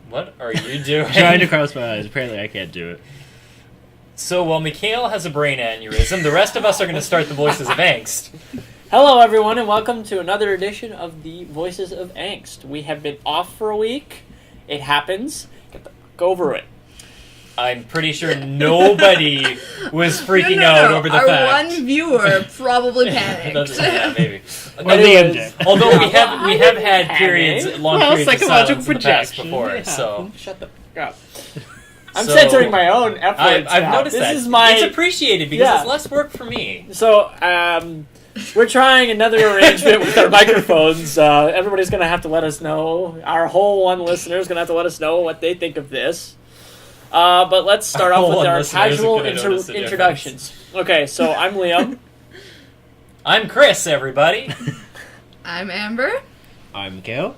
What are you doing? Trying to cross my eyes. Apparently I can't do it. So while Mikhail has a brain aneurysm, the rest of us are going to start the Voices of Angst. Hello, everyone, and welcome to another edition of the Voices of Angst. We have been off for a week. It happens. Go over it. I'm pretty sure nobody was freaking out over the Our fact. one viewer probably panicked. Yeah, maybe. Although we have had periods, long Well, periods of psychological silence in the past projection. before, Yeah. so... Shut the fuck up. I'm So, censoring my own efforts. I've now. noticed this that. Is my... It's appreciated because Yeah. it's less work for me. So, we're trying another arrangement with our microphones. Everybody's going to have to let us know. Our whole one listener is going to have to let us know what they think of this. But let's start off with our casual introductions. Okay, so I'm Liam. I'm Chris, everybody. I'm Amber. I'm Mikhail.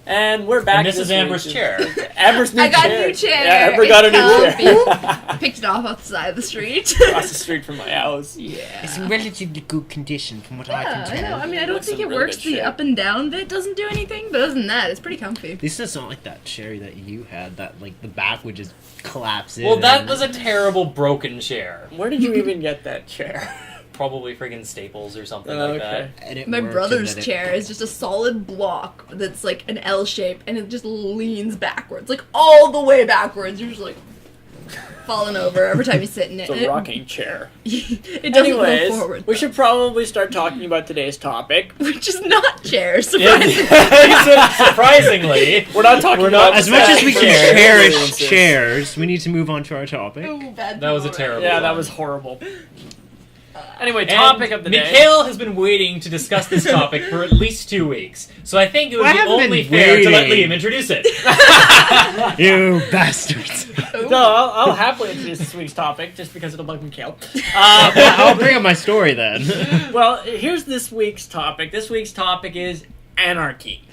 And we're back. And this is Amber's week. chair. Amber's new I got chair. a new chair. Yeah, Amber got a new chair. I picked it off the side of the street. Across the street from my house. Yeah. It's in relatively good condition from what I Yeah, can I know. tell. I mean, I don't Looks think in it really works. good The shape. up and down bit doesn't do anything, but other than that, it's pretty comfy. This is not like that cherry that you had, that like the back would just collapse in. Well, that and- was a terrible broken chair. Where did you even get that chair? Probably friggin' Staples or something Oh, like okay. and it My worked, brother's and then chair is just a solid block that's like an L shape, and it just leans backwards, like all the way backwards. You're just like falling over every time you sit in it. It's a rocking chair. It doesn't Anyways, go forward. we should probably start talking about today's topic. Which is not chairs, Yeah. surprisingly. Surprisingly, We're not talking We're not- about As much as we can Chairs. cherish chairs, we need to move on to our topic. Ooh, bad That was a moment. terrible Yeah, that one. was horrible. Anyway, And topic of the day. Mikhail has been waiting to discuss this topic for at least 2 weeks, so I think it would I be haven't only been fair to let waiting. Liam introduce it. You bastards! No, I'll happily introduce this week's topic just because it'll bug Mikhail. I'll bring up my story then. Well, here's this week's topic. This week's topic is anarchy.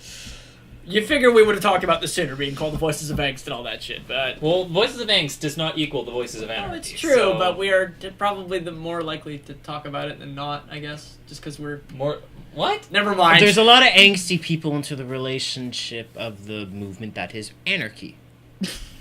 You figure we would have talked about this sooner, being called the Voices of Angst and all that shit, but... Well, Voices of Angst does not equal the Voices of Anarchy. Oh, it's true, so but we are probably the more likely to talk about it than not, I guess, just because we're... more. What? Never mind. There's a lot of angsty people into the relationship of the movement that is anarchy.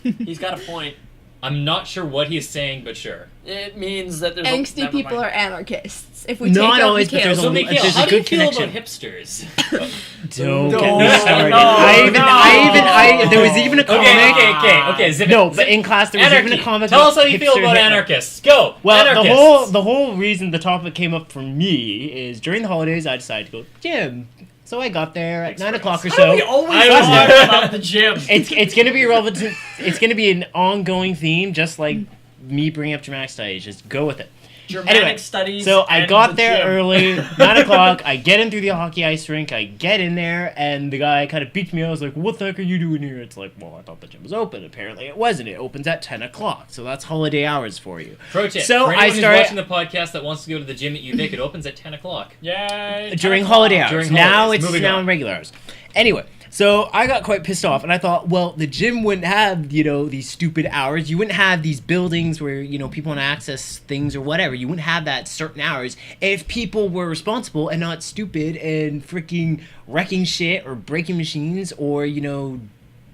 He's got a point. I'm not sure what he's saying, but sure. It means that there's Angsty never people mind. are anarchists. If we Not take out always, but Mikhail. there's So, a- Mikhail, there's a how do you good feel connection. about hipsters? Don't No, get me no, started. no, There was even a comic. Okay, zip it. No, but in class there was Anarchy. even a comic. Tell about us how you feel hipster about Hitler. anarchists. Go. Well, anarchists. the whole reason the topic came up for me is during the holidays I decided to go gym. So I got there at 9 o'clock or Why do we so. always I was talk there. about the gym? It's gonna be relevant. It's gonna be an ongoing theme, just like me bringing up dramatic studies. Just go with it. Germanic Anyway, studies. So I and got the there gym. early, 9 o'clock. I get in through the hockey ice rink. I get in there, and the guy kind of beats me. I was like, "What the heck are you doing here?" It's like, "Well, I thought the gym was open. Apparently, it wasn't. It opens at 10 o'clock. So that's holiday hours for you." Pro tip. So for I anyone who's started- watching the podcast that wants to go to the gym at UVic, it opens at 10 o'clock. Yay. During holiday hours. During Now holidays. it's Moving now on. in regular hours. Anyway, so I got quite pissed off, and I thought, well, the gym wouldn't have, these stupid hours. You wouldn't have these buildings where, people want to access things or whatever. You wouldn't have that certain hours if people were responsible and not stupid and freaking wrecking shit or breaking machines or,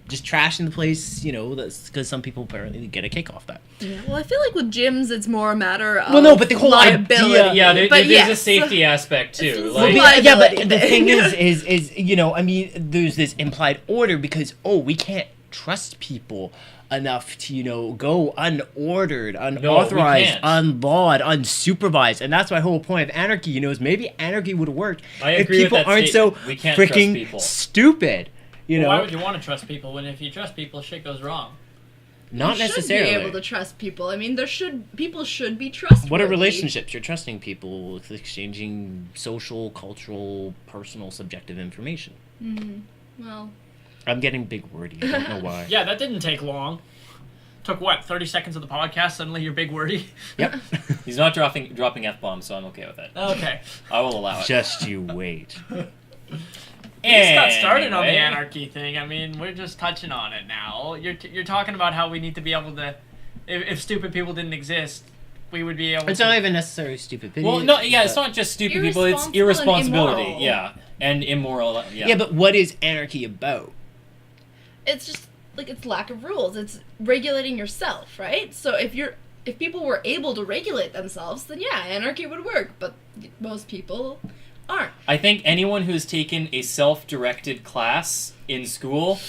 just trashing the place, that's because some people apparently get a kick off that. Yeah, well, I feel like with gyms, it's more a matter of Well, no, but the whole liability. idea- Yeah, but there's a yes. safety aspect too. It's Like, like- Yeah, but the liability thing thing. is, there's this implied order because, we can't trust people enough to, go unordered, unauthorized, can't. unlawed, unsupervised. And that's my whole point of anarchy, is maybe anarchy would work I if agree with people that aren't statement. so We can't trust freaking people. stupid. Why would you want to trust people when if you trust people, shit goes wrong? Not you necessarily. should be able to trust people. I mean, people should be trustworthy. What are relationships? You're trusting people with exchanging social, cultural, personal, subjective information. Well, I'm getting big wordy. I don't know why. Yeah, that didn't take long. Took what, 30 seconds of the podcast? Suddenly you're big wordy? Yep. he's not dropping F-bombs, so I'm okay with it. Okay. I will allow it. Just you wait. We just got started on the Anyway. anarchy thing. I mean, we're just touching on it now. You're talking about how we need to be able to... If stupid people didn't exist, we would be able It's to... not even necessarily stupid. Well, no, yeah, it's not just stupid people, it's Irresponsible and irresponsibility. immoral. Yeah. And immoral, yeah. Yeah, but what is anarchy about? it's just like, it's lack of rules. It's regulating yourself, right? So if people were able to regulate themselves, then yeah, anarchy would work. But most people aren't. I think anyone who's taken a self-directed class in school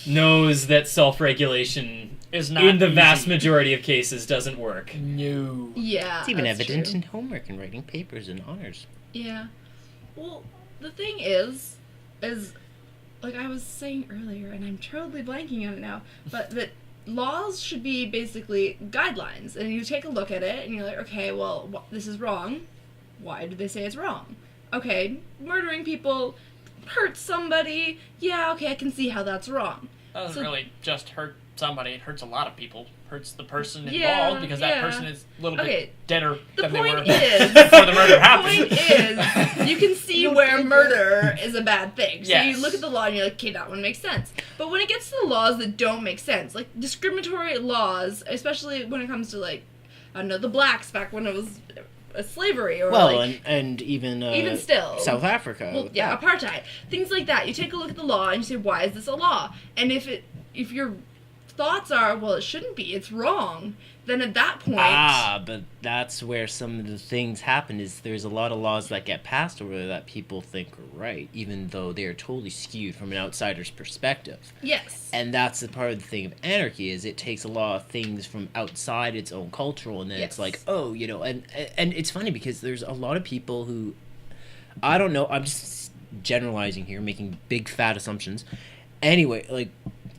knows that self-regulation Is not in the vast easy. majority of cases doesn't work. No. Yeah, It's even that's evident true. in homework and writing papers and honors. Yeah. Well, the thing is like I was saying earlier, and I'm totally blanking on it now, but that laws should be basically guidelines, and you take a look at it, and you're like, okay, well, this is wrong. Why do they say it's wrong? Okay, murdering people hurts somebody. Yeah, okay, I can see how that's wrong. Doesn't So- really just hurt somebody. It hurts a lot of people. Hurts the person involved Yeah, because yeah. that person is a little Okay, bit deader The than they were point is, before the murder happened. The point is, you can see where murder is a bad thing. So Yes. you look at the law and you're like, okay, that one makes sense. But when it gets to the laws that don't make sense, like discriminatory laws, especially when it comes to, like, I don't know, the blacks back when it was slavery, or Well, like, and even still. South Africa. well, yeah, apartheid, things like that. You take a look at the law and you say, why is this a law? And if your thoughts are, well, it shouldn't be, it's wrong, then at that point, But that's where some of the things happen. Is there's a lot of laws that get passed over there that people think are right, even though they are totally skewed from an outsider's perspective. yes. And that's the part of the thing of anarchy is it takes a lot of things from outside its own cultural, and then it's Yes. like, oh, you know, and it's funny because there's a lot of people who, I don't know, I'm just generalizing here, making big fat assumptions. Anyway, like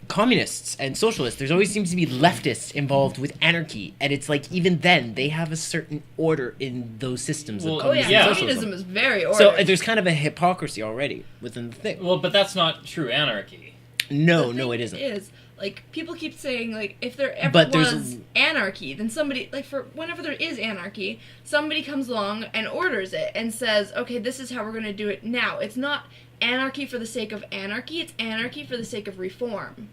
communists and socialists, there's always seems to be leftists involved with anarchy, and it's like even then they have a certain order in those systems Well, of Oh yeah, communism yeah. and communism socialism. is very So ordered. there's kind of a hypocrisy already within the thing. Well, but that's not true anarchy. No, The no, thing it isn't. Is, like, people keep saying, like, if there ever But there's was anarchy, then somebody, like, for whenever there is anarchy, somebody comes along and orders it and says, okay, this is how we're going to do it now. It's not anarchy for the sake of anarchy, it's anarchy for the sake of reform.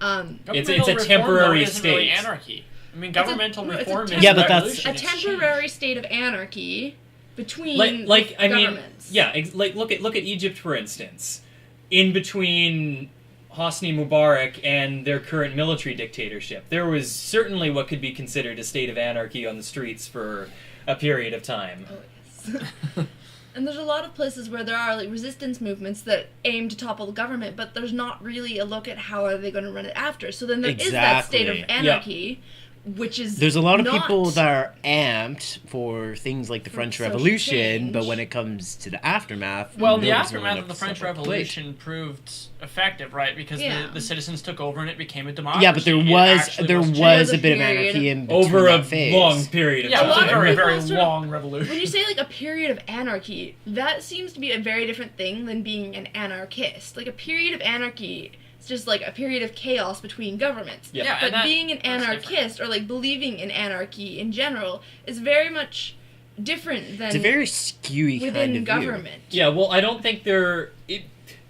It's a Governmental temporary reform, though, isn't really state. anarchy. I mean, governmental no, it's a reform temp- is Yeah, but that's- revolution. A It's change. temporary state of anarchy between Like I mean, governments. yeah, like look at Egypt for instance. In between Hosni Mubarak and their current military dictatorship, there was certainly what could be considered a state of anarchy on the streets for a period of time. Oh, yes. And there's a lot of places where there are, like, resistance movements that aim to topple the government, but there's not really a look at how are they going to run it after. So then there is that state of Exactly. anarchy, which is There's a lot of not- people that are amped for things like the For French social Revolution, change. but when it comes to the aftermath, Well, the nobody's aftermath willing to of the French step up to the plate. Revolution proved effective, right? Because Yeah. the citizens took over and it became a democracy. Yeah, but there It was actually was a a bit of period anarchy in between Over a that phase. long period of Yeah, it was a time. very, People very sort of- long revolution. When you say, like, a period of anarchy, that seems to be a very different thing than being an anarchist. Like, a period of anarchy is just, like, a period of chaos between governments. Yeah. Yeah, But and that- being an that's anarchist, or, like, believing in anarchy in general, is very much different than It's a very skewy within kind of government. Yeah, well, I don't think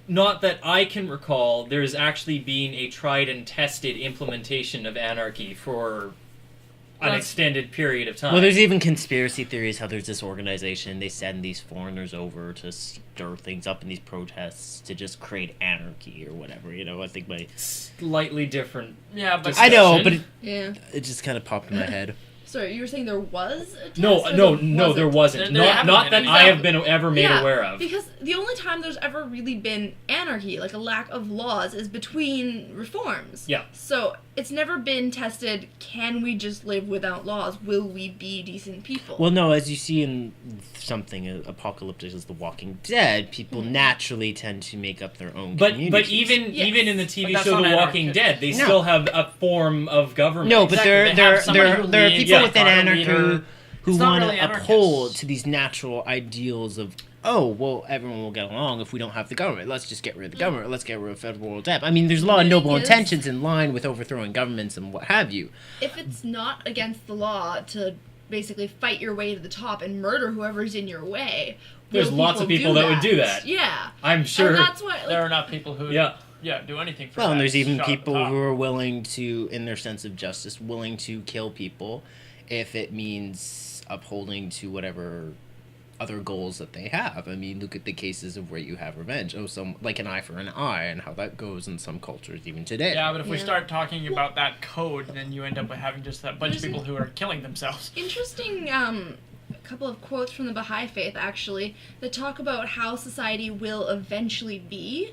not that I can recall, there's actually been a tried and tested implementation of anarchy for an Like- extended period of time. Well, there's even conspiracy theories how there's this organization, they send these foreigners over to stir things up in these protests to just create anarchy or whatever, you know, I think slightly different. Yeah, but I know, but Yeah. it just kind of popped in my head. Sorry, you were saying there was a test? No, or there wasn't. There Not, haven't not been that any. I have been ever made Yeah, aware of. Because the only time there's ever really been anarchy, like a lack of laws, is between reforms. Yeah. So it's never been tested, can we just live without laws? Will we be decent people? Well, no, as you see in something apocalyptic as The Walking Dead, people naturally tend to make up their own But communities. Yes. even in the TV But that's show not The Walking anarchist. Dead, they No. still have a form of government. No, but Exactly, they there have somebody who are leads, people yeah, within a anarchy leader. who It's not want really to anarchists. uphold to these natural ideals of, oh, well, everyone will get along if we don't have the government. Let's just get rid of the government. Let's get rid of federal debt. I mean, there's a lot of The noble thing is- intentions in line with overthrowing governments and what have you. if it's not against the law to basically fight your way to the top and murder whoever's in your way, There's will lots of people that would do that. Yeah. I'm sure. And that's what, like, there are not people who Yeah. do anything for Well, that. and there's even shot at the people top. who are willing to, in their sense of justice, willing to kill people if it means upholding to whatever other goals that they have. I mean, look at the cases of where you have revenge. Oh, some like an eye for an eye, and how that goes in some cultures even today. Yeah, but if we Yeah. start talking about that code, then you end up with having just that bunch of There's people who are killing themselves. Interesting a couple of quotes from the Baha'i faith, actually, that talk about how society will eventually be,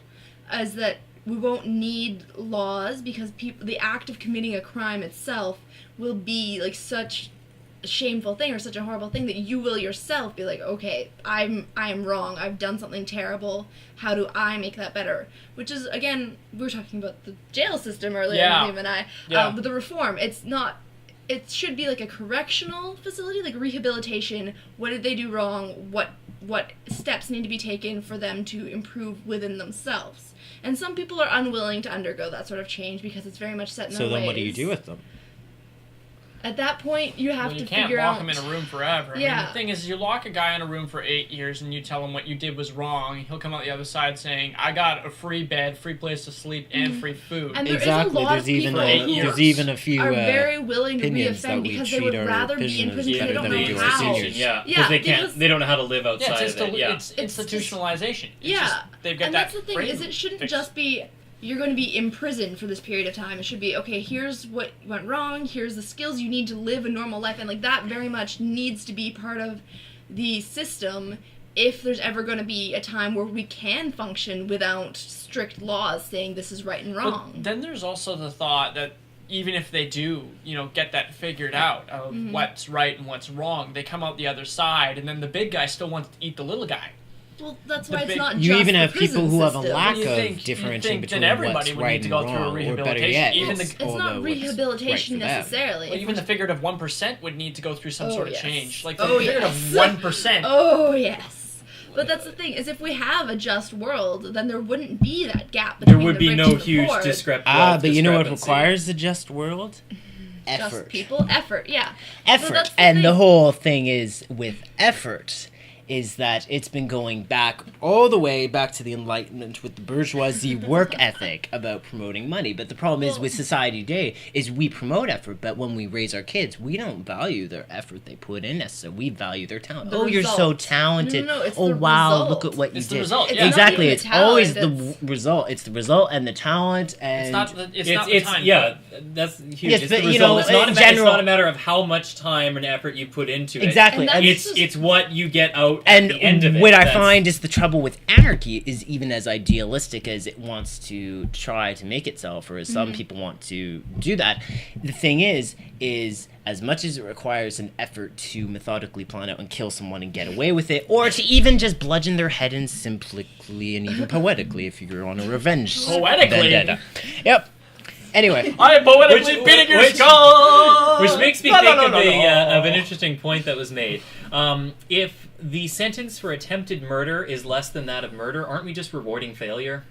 as that we won't need laws because the act of committing a crime itself will be like such a shameful thing or such a horrible thing that you will yourself be like, okay, I am wrong, I've done something terrible, how do I make that better? Which is, again, we were talking about the jail system earlier, Yeah. William and I, Yeah. but the reform, it should be like a correctional facility, like rehabilitation. What did they do wrong? What steps need to be taken for them to improve within themselves? And some people are unwilling to undergo that sort of change because it's very much set in So their ways. then what do you do with them? At that point, you have Well, to you can't figure lock out. him in a room forever. I mean, Yeah. the thing is, you lock a guy in a room for 8 years and you tell him what you did was wrong, he'll come out the other side saying, I got a free bed, free place to sleep, and free food. And there is Exactly. a lot There's of even people a- who there's even a few are very willing to opinions that reoffend we because they treat would our rather be in prisoners prison because better they don't than we know do our how. seniors. Yeah, Yeah, because because- they don't know how to live Yeah, outside it's, of it. Yeah. it's institutionalization. It's Yeah, just, they've got and that that's the thing, brain is it shouldn't fixed. just be you're going to be imprisoned for this period of time. It should be, okay, here's what went wrong, here's the skills you need to live a normal life, and like that very much needs to be part of the system if there's ever going to be a time where we can function without strict laws saying this is right and wrong. But then there's also the thought that even if they do, get that figured out of Mm-hmm. what's right and what's wrong, they come out the other side, and then the big guy still wants to eat the little guy. Well, that's The why it's big- not You just even the have people prison who have a system. lack You of think- differentiating you'd think between then everybody what's would need right to and go through a wrong, or better rehabilitation. yet, Even it's the- all It's not about what's rehabilitation right for them. necessarily. Well, even the figurative 1% would need to go through some Oh, sort of yes. change. Like Oh, the figurative yes. 1%. Oh, yes. But that's the thing, is if we have a just world, then there wouldn't be that gap There between would the be rich no and the huge poor. But you know what discrepancy. requires a just world? Just Effort. people, effort, yeah. Effort. that's the And the thing. whole thing is with effort is that it's been going back all the way back to the Enlightenment with the bourgeoisie work ethic about promoting money. But the problem is with society today is we promote effort, but when we raise our kids, we don't value their effort they put in us. So we value their talent. The Oh, you're so result. talented. No, it's oh, the wow, result. look at what you It's did. the result, It's yeah. Exactly. not It's even the always talent, the it's- result. It's the result and the talent and It's not the It's time. yeah, that's huge. Yes, it's but, the you result. know, It's not, in it's general- not a matter of how much time and effort you put into it. Exactly. And And that's It's what you get out And at the end of it. what I That's- find is the trouble with anarchy is even as idealistic as it wants to try to make itself, or as some people want to do that, the thing is as much as it requires an effort to methodically plan out and kill someone and get away with it, or to even just bludgeon their head in simply and even poetically if you're on a revenge Poetically? vendetta. Yep. Anyway. I am poetically Which- beating your which- skull! Which makes me No, think no, of, no, no. of an interesting point that was made. If the sentence for attempted murder is less than that of murder, aren't we just rewarding failure?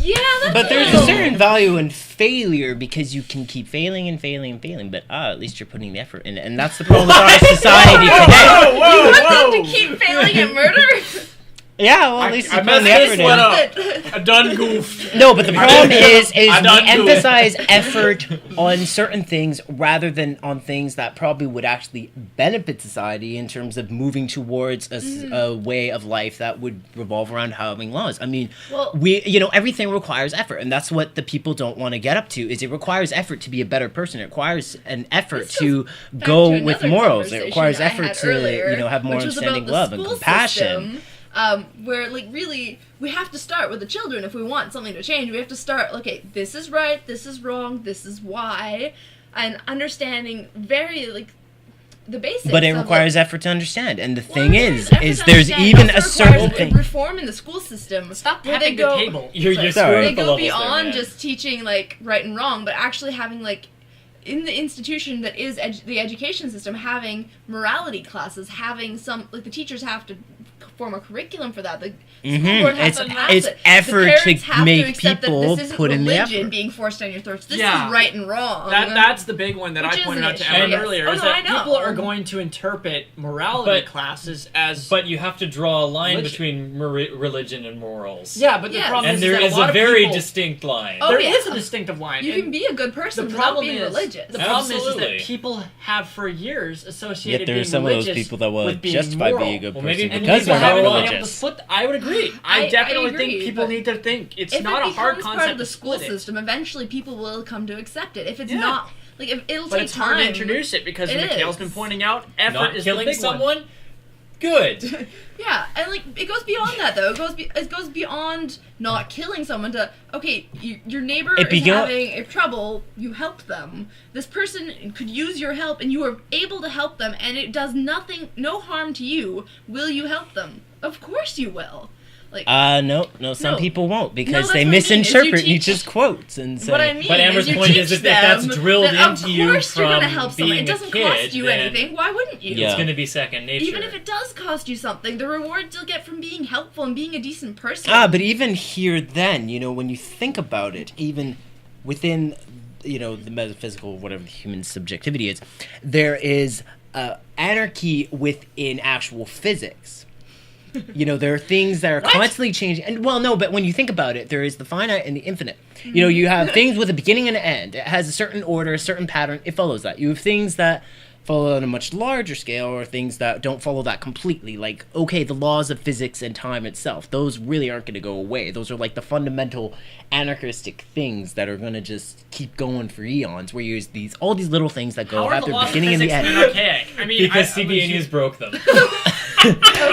Yeah, that's But there's a little- certain value in failure because you can keep failing and failing and failing, but at least you're putting the effort in it. And that's the problem with our society today. Whoa, whoa, You want whoa! them to keep failing at murder? Yeah, well, at least I you're putting the messed effort this one in. up. I done goofed. No, but the problem is I we done do it. emphasize effort on certain things rather than on things that probably would actually benefit society in terms of moving towards a way of life that would revolve around having laws. I mean, Well- everything requires effort, and that's what the people don't want to get up to. Is it requires effort to be a better person. It requires an effort This to goes back go to with another morals. It conversation requires I effort had to earlier, have more which was about understanding the love and school compassion. system, where like really we have to start with the children if we want something to change. We have to start, okay, this is right, this is wrong, this is why, and understanding very like the basics. But it of, requires like, effort to understand, and the well, thing it is requires effort to there's understand. even It a also certain requires thing. reform in the school system. Stop where they tapping the go- table. You're Sorry. They screwing go up the levels beyond there, man. just teaching like right and wrong, but actually having like in the institution that is the education system, having morality classes, having some like the teachers have to form a curriculum for that. The Mhm. school board has It's- to pass it's it. effort the parents to have make to accept people that this isn't put in the religion effort. being forced down your throats. This Yeah. is right and wrong. That's the big one that Which I is pointed an out to issue, Emma yes. earlier, Oh, is no, that I know. people are going to interpret morality But- classes as... But you have to draw a line Religion. between religion and morals. yeah, but the Yes. problem And is there that is a lot a of very people, distinct line. Oh, there yeah. is a distinctive line. You and can be a good person the without problem being is religious. the problem is Absolutely. that people have for years associated Yet there are being some of those religious people that will with being justify moral. being a good Well, person maybe And because people they're haven't not been able to religious. split. I would agree. I I definitely agree, think people but need to think. It's if not it a hard becomes concept part of the to school split it. system, eventually people will come to accept it. If it's Yeah. not, like, it'll But take it's time. hard to introduce it because It Mikhail's is. been pointing out effort Not is killing the big one. someone? Good. Yeah, and like it goes beyond that though. It goes beyond not killing someone to okay, your neighbor It is began- having a trouble. You help them. This person could use your help, and you are able to help them, and it does no harm to you. Will you help them? Of course you will. Like No, some No. people won't because that's they what I mean, is you misinterpret teach- Nietzsche's quotes and say, what I mean But Amber's is you point teach is that that's them drilled that into you Of course you're from gonna help someone. being It a doesn't kid, cost you then anything. Why wouldn't you? Yeah. It's going to be second nature. Even if it does cost you something, the rewards you'll get from being helpful and being a decent person. but even here then, when you think about it, even within, the metaphysical, whatever the human subjectivity is, there is anarchy within actual physics. There are things that are constantly changing. And, but when you think about it, there is the finite and the infinite. You have things with a beginning and an end. It has a certain order, a certain pattern. It follows that. You have things that follow on a much larger scale or things that don't follow that completely. Like, okay, the laws of physics and time itself, those really aren't going to go away. Those are like the fundamental anarchistic things that are going to just keep going for eons, where you use all these little things that How go are at the the laws of beginning and the physics end. archaic? I mean, because I CBA News broke them.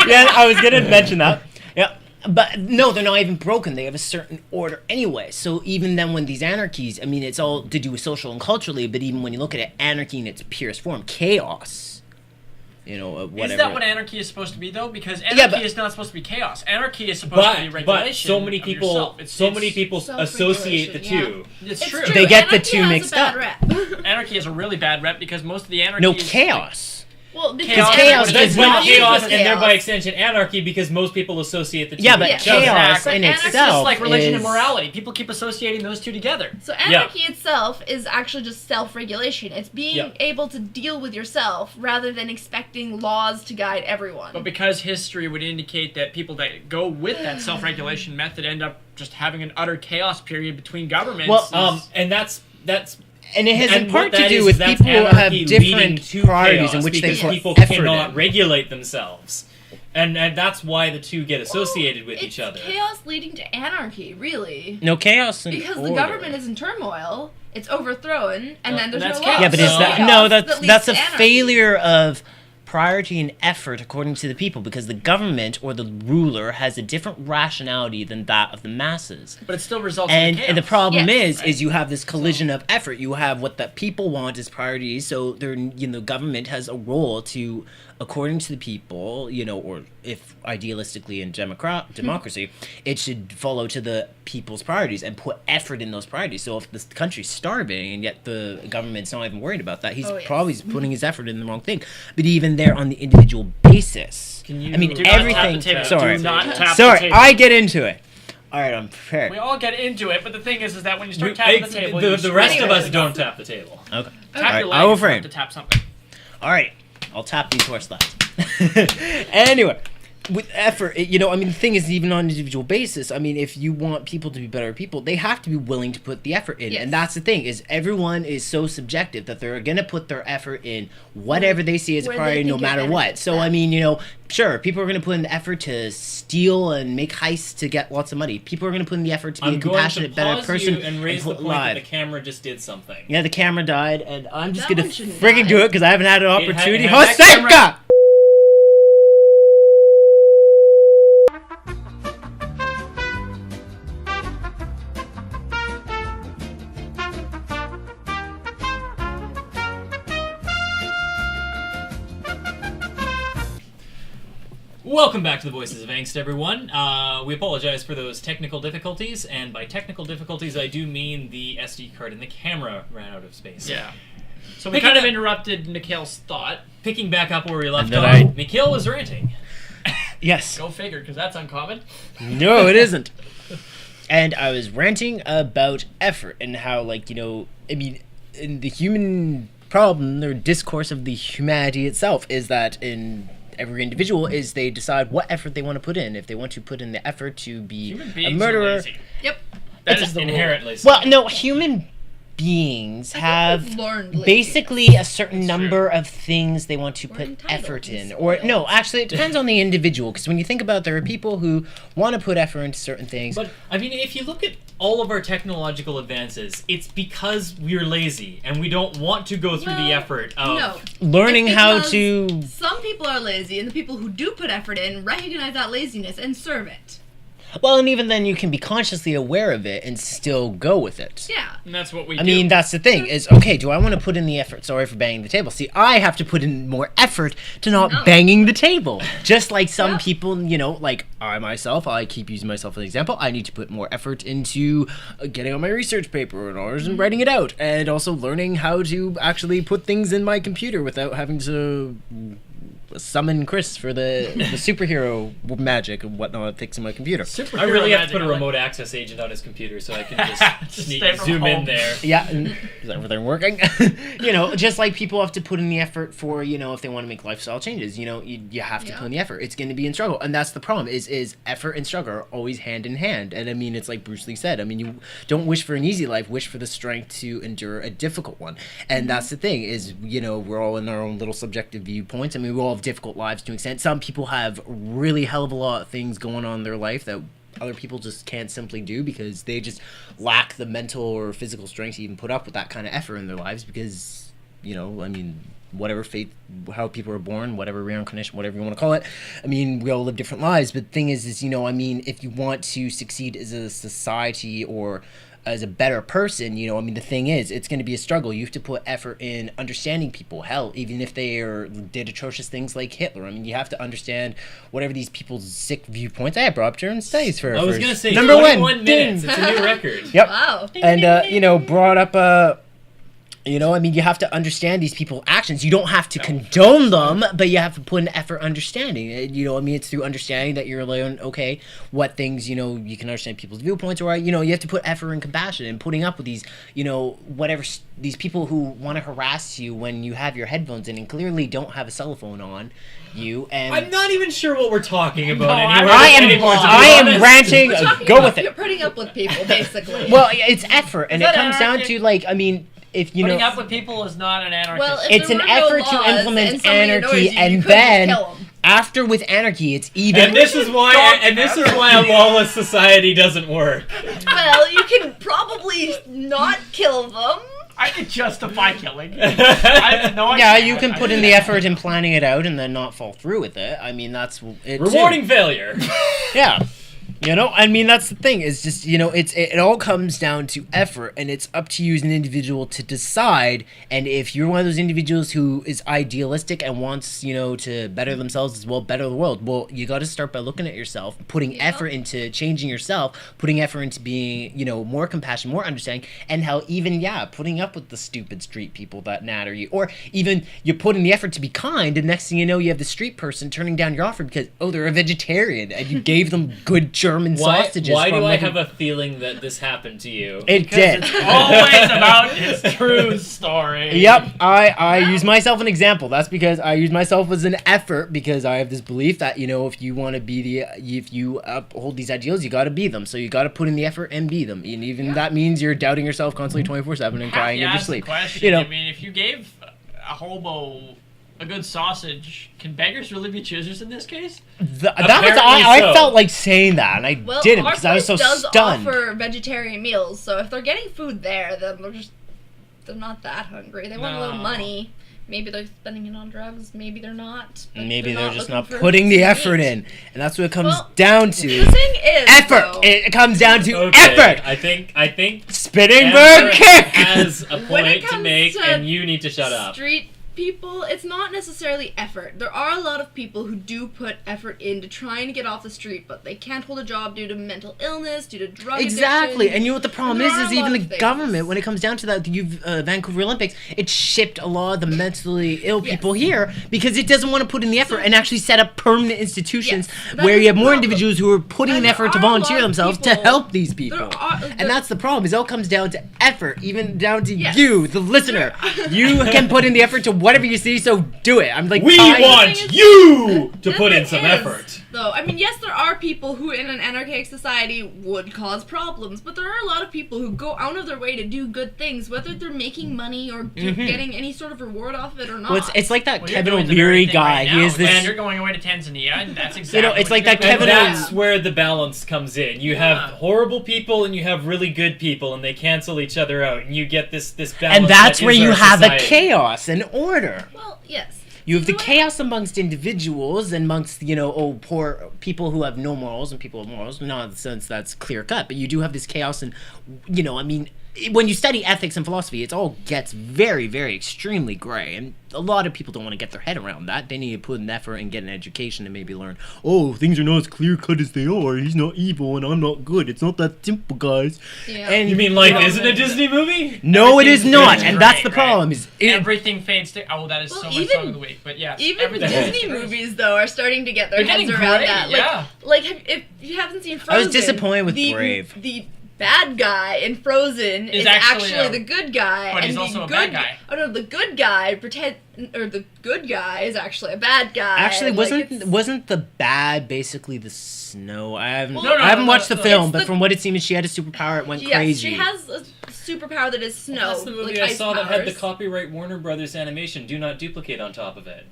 Yeah, I was gonna mention that. Yeah, but no, they're not even broken. They have a certain order anyway. So even then, when these anarchies, it's all to do with social and culturally. But even when you look at it, anarchy in its purest form, chaos. Whatever. Is that what anarchy is supposed to be, though? Because anarchy is not supposed to be chaos. Anarchy is supposed to be regulation. But so many of people, yourself. associate the two. It's It's true. true. They get the Anarchy two has mixed a bad up. Rep. Anarchy has a really bad rep because most of the anarchy No, is chaos. Well, because chaos anarchy is But not- chaos, chaos. and thereby extension anarchy, because most people associate the two. Yeah, but with each chaos other. Exactly. in Anarchy- It's itself just like religion and is- morality. People keep associating those two together. So anarchy itself is actually just self-regulation. It's being Yeah. able to deal with yourself rather than expecting laws to guide everyone. But because history would indicate that people that go with that self-regulation method end up just having an utter chaos period between governments. Well, And that's And it has and in part what to that do is, with that's people who have anarchy different leading to priorities in chaos, which they because put people effort cannot in. regulate themselves, and that's why the two get associated with each other. It's chaos leading to anarchy, really. No chaos and Because order. the government is in turmoil, it's overthrown, and then there's that's no chaos. law. Yeah, but So is that chaos no? that leads That's to a anarchy. failure of priority and effort according to the people, because the government or the ruler has a different rationality than that of the masses. but it still results in And, chaos. and the problem Yes. is you have this collision of effort. You have what the people want as priorities, so government has a role to, according to the people, or if idealistically in democracy, it should follow to the people's priorities and put effort in those priorities. So if the country's starving and yet the government's not even worried about that, he's Oh, yes. probably putting his effort in the wrong thing. But even there on the individual basis, Can you I mean Do not tap everything. the table. Sorry, Do not tap the sorry, table. I get into it. All right, I'm prepared. We all get into it, but the thing is that when you start We- tapping the table, you the rest of screw us it. don't tap the table. Okay. Tap All right, your I will leg if you frame. have to tap something. All right, I'll tap these horse slides. Anyway, with effort, the thing is, even on an individual basis, if you want people to be better people, they have to be willing to put the effort in. Yes. And that's the thing, is everyone is so subjective that they're going to put their effort in whatever they see as a Where they priority, no think it matter what. benefits So, them. sure, people are going to put in the effort to steal and make heists to get lots of money. People are going to put in the effort to be I'm a going to compassionate, better pause person you and raise the put point that live. the camera just did something. Yeah, the camera died, and I'm just That going one to shouldn't friggin' die. do it because I haven't had an It had- opportunity. it had- that camera- Hoseca! Welcome back to the Voices of Angst, everyone. We apologize for those technical difficulties, and by technical difficulties, I do mean the SD card and the camera ran out of space. Yeah. So we Picking kind of up- interrupted Mikhail's thought. Picking back up where we left And off, then Mikhail was ranting. Yes. Go figure, because that's uncommon. No, it isn't. And I was ranting about effort and how, like, I mean, in the human problem or discourse of the humanity itself is that in every individual is they decide what effort they want to put in. If they want to put in the effort to be Human a beings murderer. are lazy. Yep. That is the inherently. Well, no, human beings have we've learned laziness. basically a certain It's number of things they want to We're put entitled effort to in. spoil. Or no, actually it depends on the individual, because when you think about, there are people who want to put effort into certain things. But I mean, if you look at all of our technological advances, it's because we're lazy and we don't want to go through the Well, effort of. No. Learning It's how because to Some people are lazy, and the people who do put effort in recognize that laziness and serve it. Well, and even then, you can be consciously aware of it and still go with it. Yeah. And that's what we I do. mean, that's the thing, is, okay, do I want to put in the effort? Sorry for banging the table. See, I have to put in more effort to not No. banging the table. Just like some Yeah. people, like I myself, I keep using myself as an example, I need to put more effort into getting on my research paper and writing it out, and also learning how to actually put things in my computer without having to summon Chris for the superhero magic and whatnot fixing my computer. I really have to put a magic, remote access agent on his computer so I can just Just sneak, stay from zoom in home. there. Yeah, and is everything working? Just like people have to put in the effort for, if they want to make lifestyle changes, you have to Yeah. put in the effort. It's going to be in struggle. And that's the problem, is effort and struggle are always hand in hand. And I mean, it's like Bruce Lee said, I mean, you don't wish for an easy life, wish for the strength to endure a difficult one. And that's the thing, is, we're all in our own little subjective viewpoints. I mean, we all have difficult lives to an extent. Some people have really hell of a lot of things going on in their life that other people just can't simply do because they just lack the mental or physical strength to even put up with that kind of effort in their lives because, I mean, whatever fate, how people are born, whatever reincarnation, whatever you want to call it, I mean, we all live different lives. But the thing is, I mean, if you want to succeed as a society or as a better person, I mean, the thing is, it's going to be a struggle. You have to put effort in understanding people. Hell, even if they did atrocious things like Hitler, I mean, you have to understand whatever these people's sick viewpoints. I brought up German studies for I was going to say, number 21 one. minutes. Ding. It's a new record. Yep. Wow. And, brought up I mean, you have to understand these people's actions. You don't have to condone them, but you have to put an effort understanding. I mean, it's through understanding that you're learning, okay, what things, you can understand people's viewpoints, or, you have to put effort and compassion and putting up with these, whatever, these people who want to harass you when you have your headphones in and clearly don't have a cell phone on you. And I'm not even sure what we're talking about No, anymore. I am ranting. We're talking Go about with You're it. putting up with people, basically. Well, it's effort, and it that comes down anarchy? to, like, I mean, if Putting up with people is not an anarchist. Well, if it's there an were no effort to laws implement and somebody annoys anarchy, you, you and could just then kill 'em. after with anarchy, it's even. And this is why a lawless society doesn't work. Well, you can probably not kill them. I could justify killing. I Yeah, you can put in the effort in planning it out and then not fall through with it. I mean, that's it. Rewarding failure. Yeah. I mean, that's the thing. It's just, it all comes down to effort, and it's up to you as an individual to decide. And if you're one of those individuals who is idealistic and wants, to better themselves as well, better the world, well, you got to start by looking at yourself, putting effort into changing yourself, putting effort into being, more compassion, more understanding, and how even, putting up with the stupid street people that natter you. Or even you put in the effort to be kind, and next thing you know, you have the street person turning down your offer because, they're a vegetarian, and you gave them good German sausages. Why from do I like have a feeling that this happened to you? It did. It's always about his true story. Yep, I use myself an example. That's because I use myself as an effort because I have this belief that, if you want to be if you uphold these ideals, you got to be them. So you got to put in the effort and be them. And even that means you're doubting yourself constantly 24/7 and crying in your sleep. Question. I mean, if you gave a hobo a good sausage, can beggars really be choosers in this case? I so. felt like saying that, and I Well, didn't our because I was so place does stunned. offer vegetarian meals, so if they're getting food there, then they're not that hungry. They want a little No. money. Maybe they're spending it on drugs. Maybe they're not. but Maybe they're just looking not for putting the something to effort eat. in, and that's what it comes Well, down to. The thing is, Effort. though, It comes down to Okay, effort. I think Spinning Amber bird kick. has a When it point to comes make, to and you need to shut up. Street people, it's not necessarily effort. There are a lot of people who do put effort into trying to get off the street, but they can't hold a job due to mental illness, due to drug Exactly, addiction. and you know what the problem There are is a even lot the of things. government, when it comes down to that, the Vancouver Olympics, it shipped a lot of the mentally ill people here because it doesn't want to put in the effort and actually set up permanent institutions Yes, that where is you have the more problem. individuals who are putting And in there effort to are a lot volunteer of themselves to people- help these people. There And that's the problem, is it all comes down to effort, even down to Yes. you, the listener. You can put in the effort to whatever you see, so do it. I'm like, We tired- want you to The put in thing some is, effort. Though, I mean, yes, there are people who in an anarchic society would cause problems, but there are a lot of people who go out of their way to do good things, whether they're making money or getting any sort of reward off of it or not. Well, it's like that Well, you're Kevin doing the very O'Leary thing guy. right He now, is this. and you're going away to Tanzania, and that's exactly. it's what like you're that doing. And Kevin that's O- where the balance comes in. You have horrible people and you have really good people, and they cancel each other out, and you get this balance. And that's that where is you our have the society. chaos and order. Well, yes. You have the know what? chaos amongst individuals and amongst, poor people who have no morals and people with morals. Not in the sense that's clear cut, but you do have this chaos and, when you study ethics and philosophy, it all gets very, very extremely gray. And a lot of people don't want to get their head around that. They need to put an effort and get an education and maybe learn, things are not as clear cut as they are. He's not evil and I'm not good. It's not that simple, guys. Yeah. And You mean life Yeah. isn't a Disney movie? no, it is Everything's not. good, And that's right, the problem. Is it, Everything fades to. Oh, that is Well, so much even- song of the week. But yes, Even everything Disney fades. movies, though, are starting to get their They're heads getting around great, that. yeah. If you haven't seen Frozen, I was disappointed with the, Brave. The bad guy in Frozen Is is actually actually a- the good guy, but and he's the also a good bad guy. Oh no, the good guy the good guy is actually a bad guy. Actually, and, like, it's- wasn't the bad basically the snow? I haven't Well, I haven't no, watched the no, film, it's but the- from what it seemed, she had a superpower. It went yes, crazy. she has a superpower that is snow. That's the movie like I ice saw that had the powers. copyright Warner Brothers animation. Do not duplicate on top of it.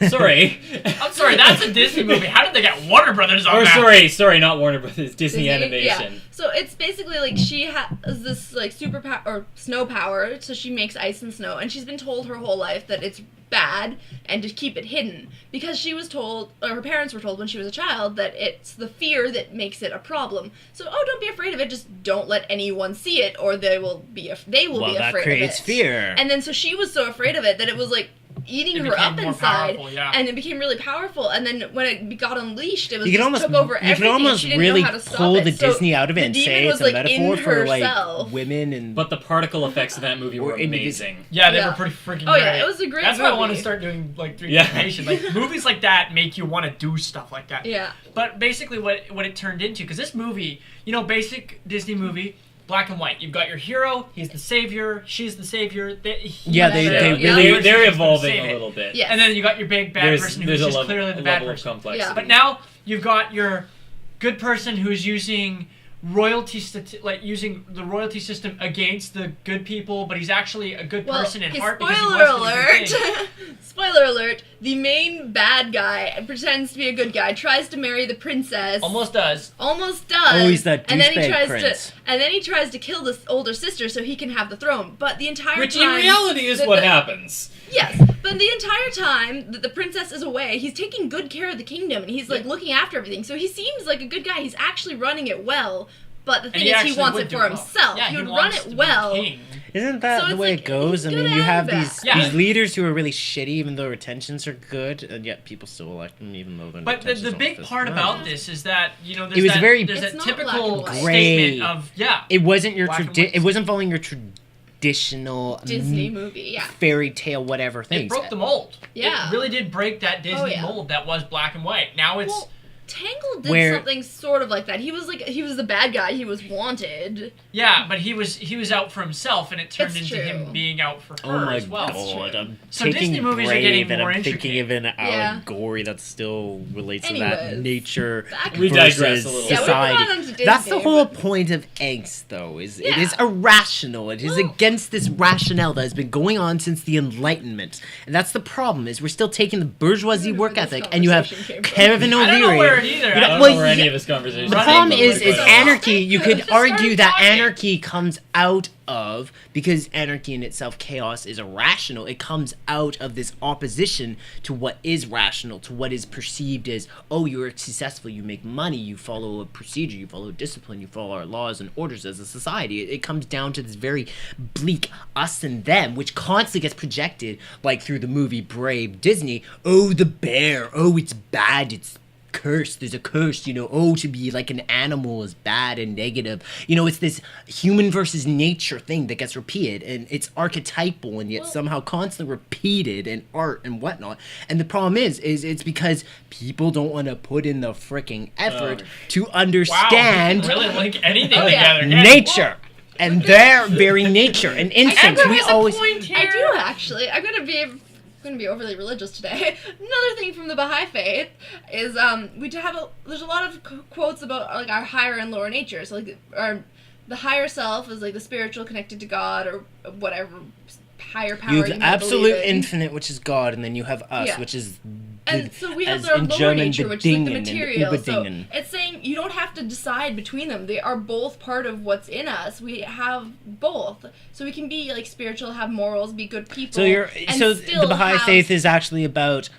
Sorry. I'm sorry, that's a Disney movie. How did they get Warner Brothers on Or that? sorry, not Warner Brothers. Disney Animation. Yeah. So it's basically like she has this like superpower or snow power, so she makes ice and snow, and she's been told her whole life that it's bad and to keep it hidden because she was told, or her parents were told when she was a child, that it's the fear that makes it a problem. So don't be afraid of it. Just don't let anyone see it, or they will be be that afraid creates of it. fear. And then so she was so afraid of it that it was like eating It her became up more inside, powerful, yeah. and it became really powerful. And then when it got unleashed, it was You can just almost took over you everything. can almost She didn't really know how to stop pull it. the So Disney out of it the and demon say was, it's a like, metaphor in for like herself. women and. But the particle effects of that movie were Or indivis- amazing. Yeah, they Yeah. were pretty freaking Oh, great. yeah, it was a great That's why I want to movie. start doing like 3D Yeah. animation. Like movies like that make you want to do stuff like that. Yeah. But basically, what it turned into, because this movie, basic Disney movie, black and white. You've got your hero. He's the savior. She's the savior. Yeah, they Yeah. really They're He's gonna evolving save a it. little bit. Yes. And then you got your big bad person who's just clearly the bad level of person. complexity. Yeah. But now you've got your good person who's using using the royalty system against the good people, but he's actually a good person at okay, heart because he spoiler wants to do good alert! things. Spoiler alert! The main bad guy pretends to be a good guy, tries to marry the princess. Almost does. Almost does. Oh, he's that and then he douchebag tries prince. and then he tries to kill this older sister so he can have the throne. But the entire Which time, in reality is that what the- happens. Yes, but the entire time that the princess is away, he's taking good care of the kingdom and he's like looking after everything. So he seems like a good guy. He's actually running it well. But the And thing is, he actually wants would it do for well. himself. Yeah, he would run wants it to be well. king. Isn't that So the it's way like, it goes? I he's mean, gonna you have have these that. Yeah. these leaders who are really shitty, even though intentions are good, and yet people still elect them, even though their But intentions the don't big fit. part No. about this is that there's It was very- there's It's that not black typical and white. Gray. statement of It wasn't your Black and tradi- white. It wasn't following your traditional Disney movie, yeah. fairy tale whatever it things. broke the mold. Yeah. It really did break that Disney yeah. mold that was black and white. Now it's Well, Tangled did Where- something sort of like that. He was the bad guy. He was wanted. yeah, but he was out for himself, and it turned It's into true. him being out for Oh her my as well. god! I'm So taking Disney movies are Brave getting and more I'm thinking intricate. of an Yeah. allegory that still relates to that Anyways, nature back- We versus digress a little. Yeah, we've society. gone on to That's the Disney, whole but- point of Angst, though. It is Yeah. irrational. It is Well- against this rationale that has been going on since the Enlightenment, and that's the problem. Is we're still taking the bourgeoisie I don't know work where this ethic, and you have conversation came from. Kevin I don't know O'Leary, where heard either. I don't Well, know where any yeah. of this conversation The Right. problem came is from. anarchy. You could Just argue started that talking. anarchy comes out of, because anarchy in itself, chaos, is irrational. It comes out of this opposition to what is rational, to what is perceived as, oh, you're successful, you make money, you follow a procedure, you follow discipline, you follow our laws and orders as a society. It comes down to this very bleak us and them, which constantly gets projected, like through the movie Brave Disney. Oh, the bear. Oh, it's bad. It's cursed. There's a curse, oh, to be like an animal is bad and negative. It's this human versus nature thing that gets repeated, and it's archetypal and yet somehow constantly repeated in art and whatnot. And the problem is it's because people don't want to put in the freaking effort to understand Wow, we can really link anything Oh, yeah. together. Yeah. nature and their very nature and instincts. We always I do actually. I'm gonna be overly religious today. Another thing from the Baha'i faith is there's a lot of quotes about like our higher and lower nature. So like the higher self is like the spiritual connected to God or whatever higher power. you have you the might absolute believe in. infinite, which is God, and then you have us, Yeah. which is And so we have as our in lower German, nature, which is like the Bedingen and material. So Überdingen. it's saying you don't have to decide between them. They are both part of what's in us. We have both, so we can be like spiritual, have morals, be good people. So and the Baha'i faith is actually about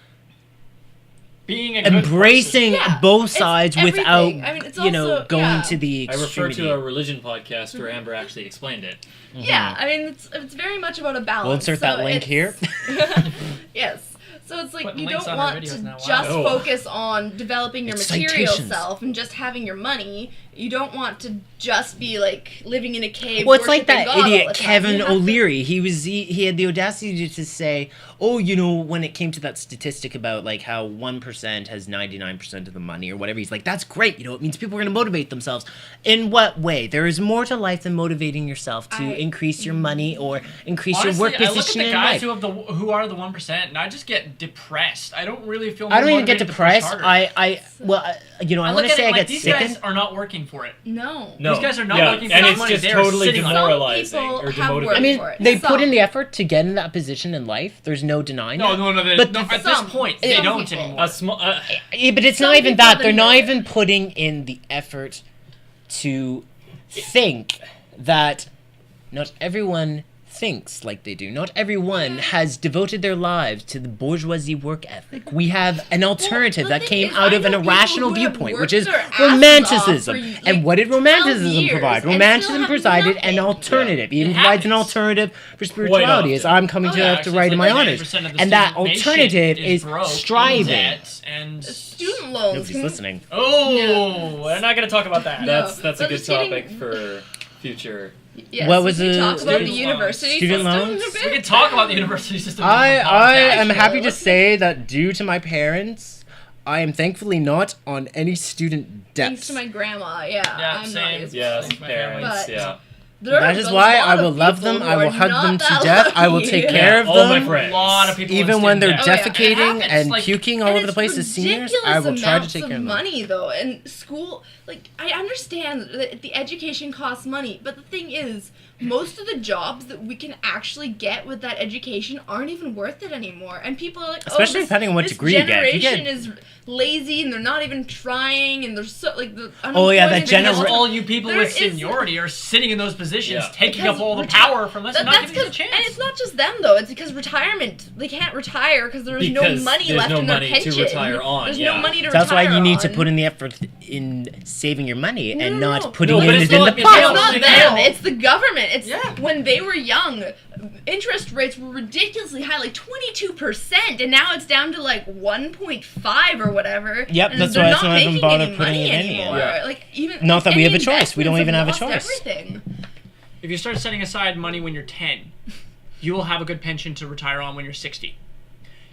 Being a good embracing Yeah, both it's sides everything. without I mean, it's also- going yeah. to the I refer extremity. to our religion podcast where Amber actually explained it. Yeah, I mean it's very much about a balance. We'll insert that So link here. Yes. So it's like Putting you links don't on our want to videos now. Wow. just Oh. focus on developing your It's material citations. self and just having your money. You don't want to just be like living in a cave. Well, it's like worshiping that God all idiot the time. Kevin You have to- O'Leary. He had the audacity to say, "Oh, when it came to that statistic about like how 1% has 99% of the money or whatever." He's like, "That's great. It means people are going to motivate themselves." In what way? There is more to life than motivating yourself to increase your money or increase Honestly, your work I look at position the in guys life. who are the 1%, and I just get depressed. I don't really feel. I don't more even get motivated to push depressed. harder. I I want look to at say it I like get these sickened. guys are not working for it. No. No, These guys are not yeah, working for and that it's money. just They're totally sitting on it. demoralizing Some or people have demotivating. worked I mean, for it. they put Some. in the effort to get in that position in life. There's no denying No, it. no, no. But At this some- point, some they don't people. anymore. A small, Yeah, but it's Some not even people that. They're been not there. even putting in the effort to think that not everyone thinks like they do. Not everyone has devoted their lives to the bourgeoisie work ethic. We have an alternative the that thing came is, out I of an know people irrational who have viewpoint, worked which is their asses romanticism. off for, And what did 12 romanticism years provide? and still Romanticism have provided an nothing. alternative. It even It provides an happens. alternative for spirituality, as often. I'm coming Oh, to yeah, have to actually, write it's in like my honors. 90% of the And that student nation alternative is broke, in striving. debt, and Student loans. Nobody's can- listening. oh, we're not going to talk about that. No. that's a but good just getting- topic for future. Yes, What we was can the- talk about the Student university Student system loans? a We bit. can talk about the university system. I am Actually, happy to let's- say that due to my parents, I am thankfully not on any student debts. Thanks to my grandma, yeah. Yeah, I'm same. not as Yes, Thanks, my parents. But- Yeah. There That are is a why lot I of will love people them. who I will are hug not them to that death. I will lucky. take Yeah, care of all my them. friends. A lot of people Even in when they're student Oh, yeah. debt. defecating It and happens, puking all And over the it's place as seniors, ridiculous I will try to amounts take care of them. money though, and school. Like I understand that the education costs money, but the thing is, most of the jobs that we can actually get with that education aren't even worth it anymore. And people are like, Especially oh, this, depending on what this degree you get. If you generation get- is lazy and they're not even trying, and they're so like the Oh, yeah, that unemployment Because genera- rate- all you people There with is- seniority are sitting in those positions, Yeah. taking Because up all the reti- power from us and not that's giving us a 'cause- chance. And it's not just them though. It's because retirement. They can't retire because there's no Because money there's left no in their money to pension. retire on, There's yeah. no money to That's why retire you need to on. put in the effort in saving your money and No, not no. putting No, but it it's in not- the it's pot. It's not Yeah. them. It's the government. It's Yeah. when they were young, interest rates were ridiculously high, like 22%, and now it's down to like 1.5 or whatever. Yep, and that's they're why it's not not even making bother any putting money it in yet. anymore. Yeah. Like even Not that we have any a choice. We don't even have a investments choice. Everything. If you start setting aside money when you're 10, you will have a good pension to retire on when you're 60.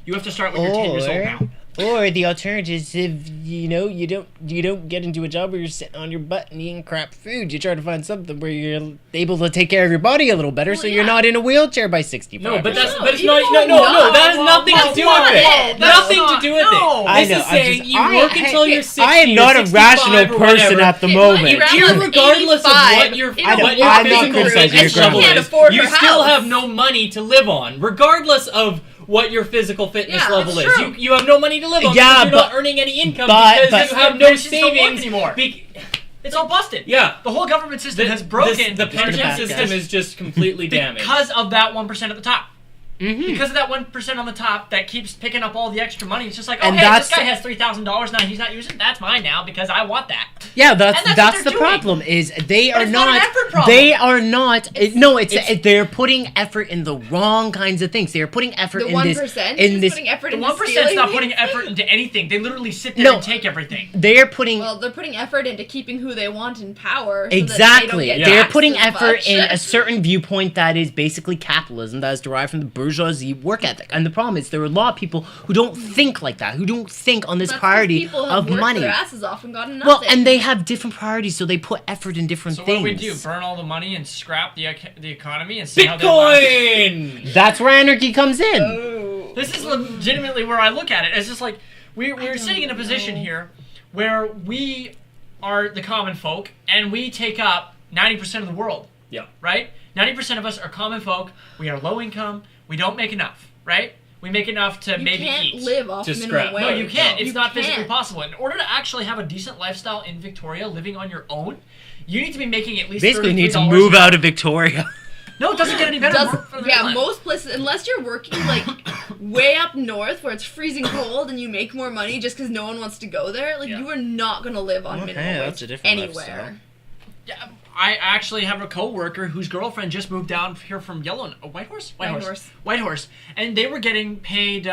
You have to start when you're 10 years old now. Or the alternative is if you don't get into a job where you're sitting on your butt and eating crap food. You try to find something where you're able to take care of your body a little better, so Well, you're yeah. not in a wheelchair by 65. No, but that's No, but it's you not. don't No, know. that has nothing to That's do not with it. it. That's Nothing to do with no. it. I This know, is I'm saying just- you I- work until you're 60. I am not or a rational 65 or person whatever. at the Okay, moment. my grandma's Regardless of 85. what your I know, what your I'm not physical criticizing your fitness level grandma. She can't is, afford you her still house. have no money to live on, regardless of what your physical fitness Yeah, level that's is. true. You have no money to live on Yeah, because you're not but- earning any income but- because but- you have no pensions don't work savings. anymore. It's all busted. Yeah. The whole government system has broken. The pension back, system guys. is just completely damaged. because of that 1% at the top. Mhm. Because of that 1% on the top that keeps picking up all the extra money. It's just like, oh, And hey, that's- this guy has $3,000 now. He's not using it. That's mine now because I want that. Yeah, And that's what that's they're the doing. problem. Is they But are it's not an not. effort problem. They are not. No, they're putting effort in the wrong kinds of things. They're putting effort The in 1% this. is putting effort The into 1%'s stealing not things? putting effort into anything. They literally sit there No. and take everything. They're putting Well, they're putting effort into keeping who they want in power. exactly. So that they don't get They're taxed putting as effort much. in a certain viewpoint that is basically capitalism, that is derived from the bourgeoisie work ethic. And the problem is there are a lot of people who don't think like that, who don't think on this That's 'cause priority people have of worked money. their asses off and gotten nothing. Well, and they have different priorities, so they put effort in different So things. what do we do? Burn all the money and scrap the economy and see how they last? Bitcoin! That's where anarchy comes in. Oh. This is legitimately where I look at it. It's just like we're sitting in a position here where we are the common folk and we take up 90% of the world. Yeah. Right? 90% of us are common folk. We are low income. We don't make enough. Right? We make enough to You maybe can't eat. live off Just minimum scrap. wage. No, you can't. It's You not physically can't. possible. In order to actually have a decent lifestyle in Victoria, living on your own, you need to be making at least Basically, need to $33 move an hour. out of Victoria. No, it doesn't get any better. Work for the Yeah, airline. most places, unless you're working like way up north where it's freezing cold and you make more money just because no one wants to go there, like Yeah. you are not gonna live on Okay, minimum wage that's a different anywhere. lifestyle. Yeah, I actually have a coworker whose girlfriend just moved down here from Whitehorse, Whitehorse, and they were getting paid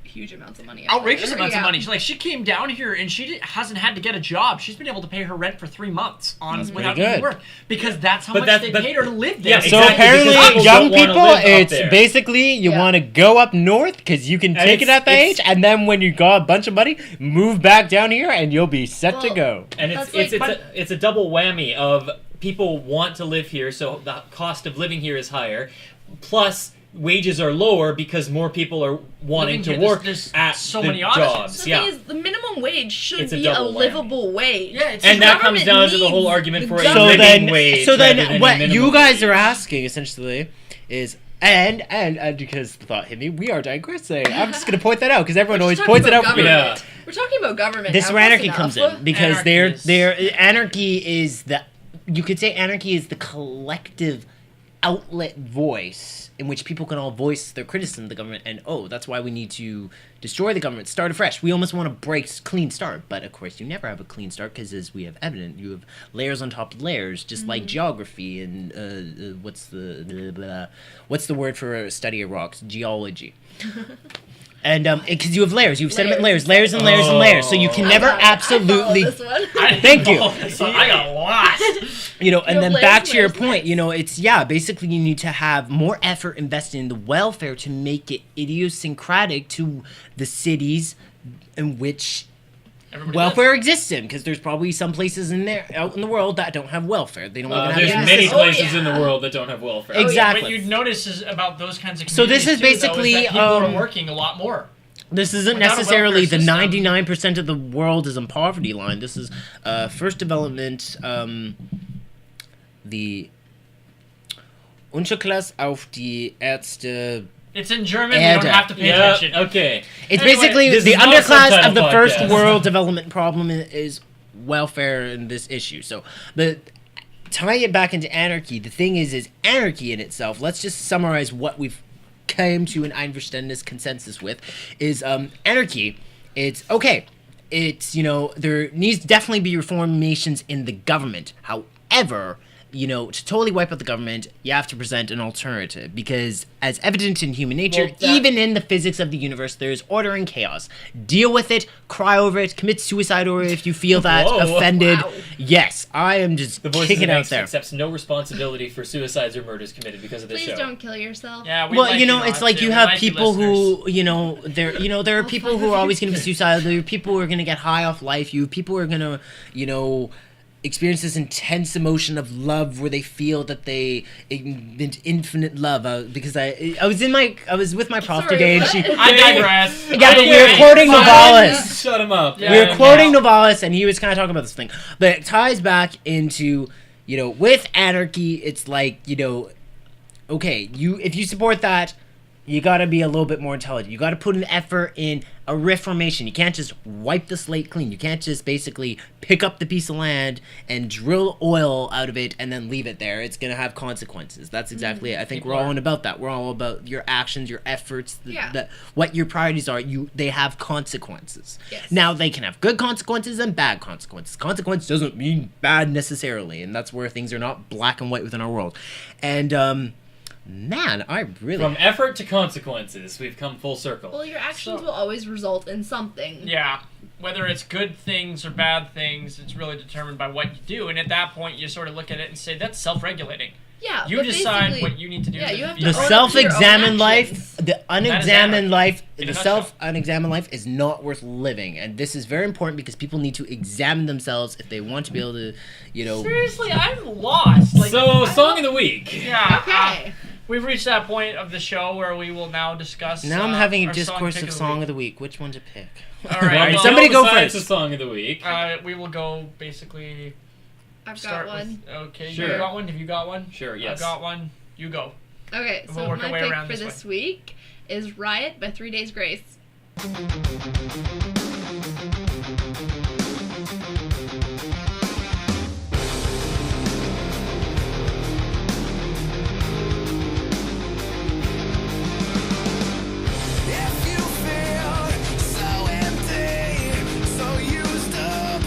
Huge amounts of money. outrageous amounts of Yeah. money. Like she came down here and she hasn't had to get a job. She's been able to pay her rent for 3 months without pretty any good. work because that's how But much that- they but- paid her to live there. Yeah, So exactly, apparently, because people young don't wanna people, live up it's there. basically you Yeah. want to go up north because you can And take it it's- at that age, and then when you got a bunch of money, move back down here, and you'll be set to Well, go. And it's That's like- it's a double whammy of people want to live here, so the cost of living here is higher, plus wages are lower because more people are wanting Living to here, work there's at so the many options. jobs. So the Yeah. thing is, the minimum wage should It's a be a double whammy. livable wage. Yeah, it's And the that comes government down to the whole needs argument for the a government. So living then, wage. so rather then, than a what minimum you guys wage. are asking essentially is. And because the thought hit me, we are digressing. I'm just gonna point that out because everyone We're always just points it talking out for me. about Yeah. government. We're talking about government. This is now. where That's anarchy comes enough. in because Anarchy is- anarchy is the you could say anarchy is the collective outlet voice in which people can all voice their criticism of the government, and that's why we need to destroy the government, start afresh. We almost want to break clean start, but of course you never have a clean start because, as we have evident, you have layers on top of layers, just like geography and what's the word for a study of rocks? Geology. And because you have layers, you have sediment layers, layers and layers and layers, so you can never I absolutely. follow this one. Thank you. I got lost. And You then have back layers, to your layers, point, it's basically you need to have more effort invested in the welfare to make it idiosyncratic to the cities in which Everybody welfare exists in, because there's probably some places out in the world that don't have welfare. They don't even have There's any many system. places in the yeah. world that don't have welfare. Exactly. What you'd notice is about those kinds of So this communities is too, though, basically, that people are um, working a lot more. This isn't Without a necessarily the welfare system- 99% of the world is on poverty line. This is first development, the Unterklasse auf die Ärzte. It's in German. We Erde. don't have to pay Yeah, attention. okay. It's Anyway, basically this the is not a underclass subtitle of the first podcast. world development problem is welfare in this issue. So, but tying it back into anarchy, the thing is anarchy in itself. Let's just summarize what we've came to an Einverständnis consensus with is anarchy. It's okay. It's there needs to definitely be reformations in the government. However, to totally wipe out the government, you have to present an alternative because, as evident in human nature, Well, that- even in the physics of the universe, there's order and chaos. Deal with it, cry over it, commit suicide over it if you feel that Whoa. offended. Wow. Yes, I am just The voice kicking of out Angst there. accepts no responsibility for suicides or murders committed because of this Please show. don't kill yourself. Yeah, we Well, like it's not like to. you We have like people listeners. who, there are people who are always going to be suicidal. There are people who are going to get high off life. You have people who are going to, experience this intense emotion of love where they feel that they infinite love. Because I was with my prof Sorry, today, and what? she. I digress. Yeah, but we Okay, were quoting fine. Novalis. Shut him up. Yeah. We were quoting Novalis, and he was kind of talking about this thing. But it ties back into, with anarchy, it's like, okay, if you support that, You got to be a little bit more intelligent. You got to put an effort in a reformation. You can't just wipe the slate clean. You can't just basically pick up the piece of land and drill oil out of it and then leave it there. It's going to have consequences. That's exactly it. I think we're all in about that. We're all about your actions, your efforts, what your priorities are. They have consequences. Yes. Now, they can have good consequences and bad consequences. Consequence doesn't mean bad necessarily, and that's where things are not black and white within our world. And, man, I really... From effort to consequences, we've come full circle. Well, your actions will always result in something. Yeah. Whether it's good things or bad things, it's really determined by what you do. And at that point, you sort of look at it and say, that's self-regulating. Yeah. You decide what you need to do. Yeah, you have to the own self-examined up to your own life, actions. the unexamined life, In a the nutshell. self-unexamined life is not worth living. And this is very important because people need to examine themselves if they want to be able to, Seriously, I'm lost. So, Song of the Week. Yeah. Okay. We've reached that point of the show where we will now discuss. Now I'm having a our discourse pick of Song of the Week. Which one to pick? All right, Well, somebody go besides first. the Song of the Week. We will go basically. I've Start got one. with. Okay, Sure. you got one. Have you got one? Sure, yes. I've got one. You go. Okay, We'll so work our my way pick around for this this week is Riot by 3 Days Grace. If you feel so empty, so used up,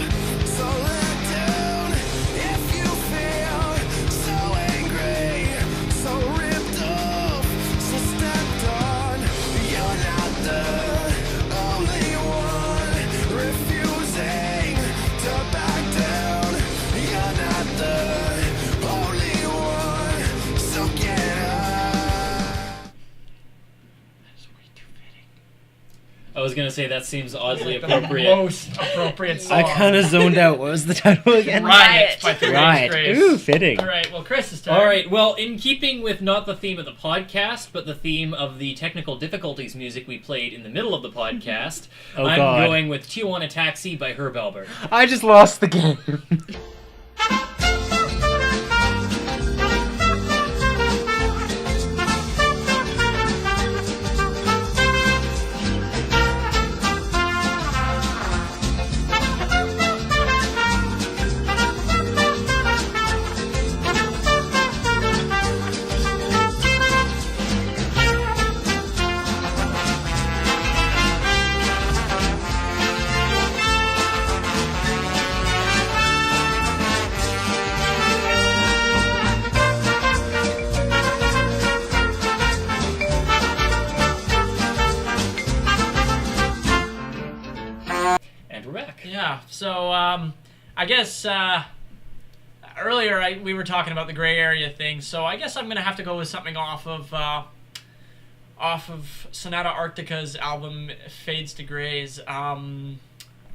so let down. If you feel so angry, so ripped off, so stepped on, you're not the only one refusing to back down. You're not the only one, so get up. I was gonna say that seems oddly The appropriate. most appropriate song. I kind of zoned out. What was the title again? Riot by 3 Days Riot. Grace. Ooh, fitting. All right. Well, Chris's turn. All right, well, in keeping with not the theme of the podcast, but the theme of the technical difficulties music we played in the middle of the podcast, Oh, I'm God. going with Tijuana Taxi by Herb Alpert. I just lost the game. And we're back. Yeah. So, I guess earlier we were talking about the gray area thing. So I guess I'm gonna have to go with something off of Sonata Arctica's album Fades to Grays. I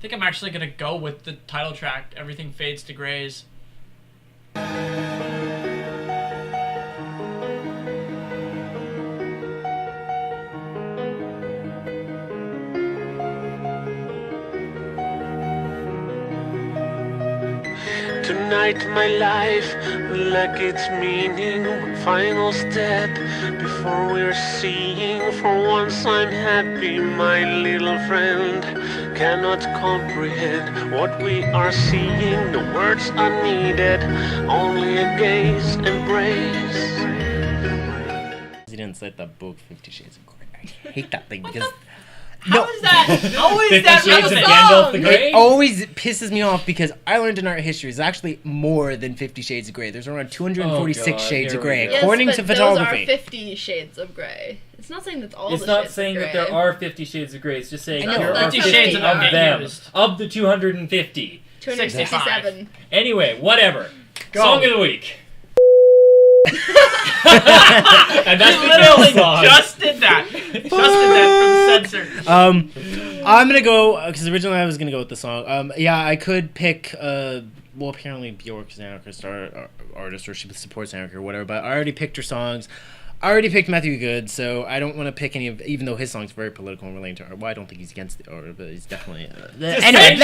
think I'm actually gonna go with the title track, Everything Fades to Grays. Tonight my life will lack its meaning. One final step before we're seeing. For once I'm happy, my little friend cannot comprehend what we are seeing. The words are needed, only a gaze embrace. He didn't cite that book, 50 Shades of Grey. I hate that thing because How is that? How is 50 that Shades of relevant? Gandalf the Grey? it always pisses me off because I learned in art history it's actually more than 50 Shades of Grey. There's around 246 Oh, God, shades of here we grey, go. Yes, according but to photography. Those are 50 shades of gray. It's not saying that's all It's the not shades saying of that gray. there are 50 Shades of Grey. It's just saying I know. there are 50 50 shades of of them them. used. Of the 250. 267. Anyway, whatever. Go. Song of the week. And that's the Literally song. just did that. Just did that for the censor. I'm gonna go because originally I was gonna go with the song. Yeah, I could pick. Well, apparently Bjork is an anarchist artist, or she supports anarchy or whatever. But I already picked her songs. I already picked Matthew Good, so I don't want to pick any of. Even though his songs are very political and relating to art. Well, I don't think he's against the art, but he's definitely. Anyway,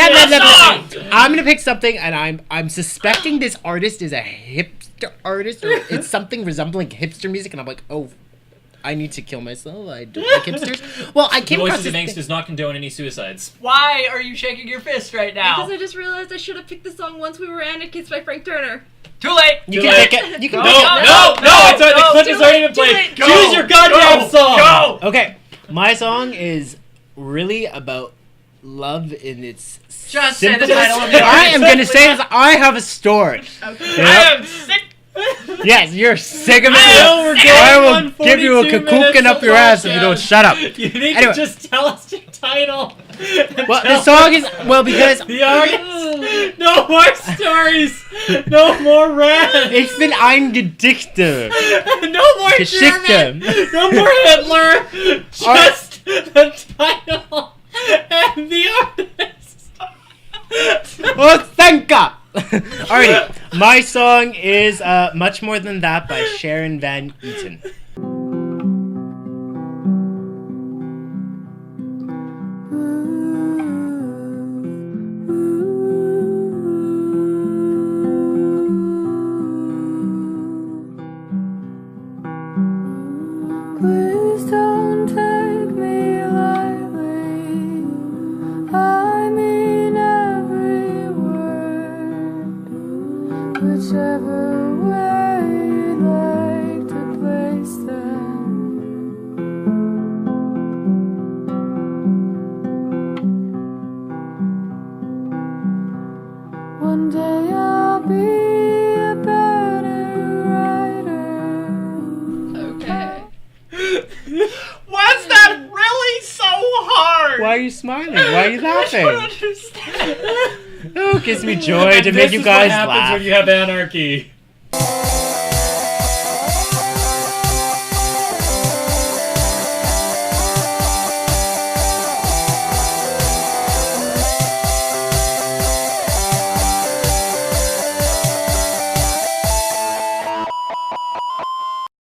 I'm gonna pick something, and I'm suspecting this artist is a hipster artist, or it's something resembling hipster music, and I'm like, oh. I need to kill myself. I don't like hipsters. Well, I The came across Voices of this Angst thing. does not condone any suicides. Why are you shaking your fist right now? Because I just realized I should have picked the song "Once We Were Anarchists" by Frank Turner. Too late. You Too can late. take it. You can No, take it. the clip too has already late, been too played. late. Choose your goddamn song. Go. Okay, my song is really about love in its Just say the simplest- title of the I am artist. gonna say this. I have a story. Okay. I am sick. Yes, you're sick of it. know we're getting I will on give you a 42 kakukin minutes up of your ass if you don't podcast. shut up. You need Anyway. to just tell us your title. Well, the song is because The August. No more stories. No more rant. ich bin ein Gedichte. No more Geschichte. German. No more Hitler. Just the title and the artist. Oh, thank God. Alrighty, my song is Much More Than That by Sharon Van Eaton. Please don't take me lightly. I mean every word. Whichever way you'd like to place them. One day I'll be a better writer. Okay. Was that really so hard? Why are you smiling? Why are you I don't laughing? understand. Oh, it gives me joy to And make this you is guys what happens laugh. when you have anarchy.